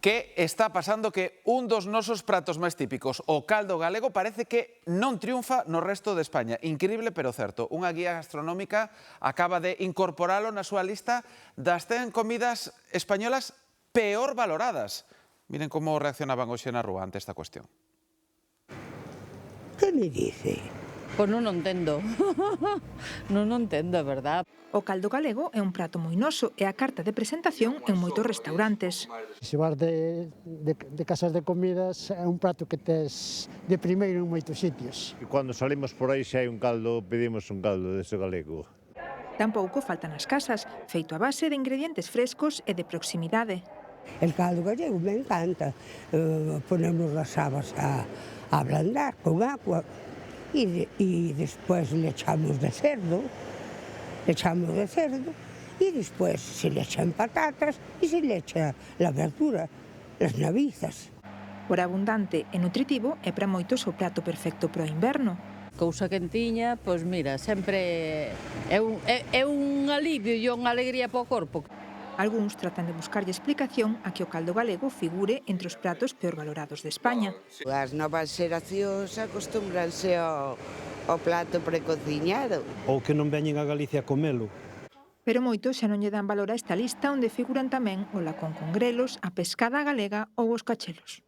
Que está pasando que un dos nosos pratos máis típicos, o caldo galego, parece que non triunfa no resto de España. Increíble, pero certo. Unha guía gastronómica acaba de incorporalo na súa lista das 100 comidas españolas peor valoradas. Miren como reaccionaban hoxe na rúa ante esta cuestión. Que me dice? Pois non o entendo. Non o entendo, é verdad. O caldo galego é un prato moi noso e a carta de presentación en moitos restaurantes. Se vas de casas de comidas, é un prato que tes de primeiro en moitos sitios. Cando salimos por aí, se hai un caldo, pedimos un caldo dese galego. Tampouco faltan as casas, feito a base de ingredientes frescos e de proximidade. El caldo gallego me encanta. Ponemos as habas a ablandar con agua y después le echamos de cerdo y después se le echan patatas y se le echa la verdura, las navizas. Por abundante e nutritivo é para moitos o prato perfecto para o inverno. Cousa quentiña, pois mira, sempre é un alivio e unha alegría para o corpo. Algúns tratan de buscarlle explicación a que o caldo galego figure entre os pratos peor valorados de España. As novas xeracións acostúmbranse ao plato precociñado. Ou que non veñen a Galicia a comelo. Pero moitos xa non lle dan valor a esta lista onde figuran tamén o lacón con grelos, a pescada galega ou os cachelos.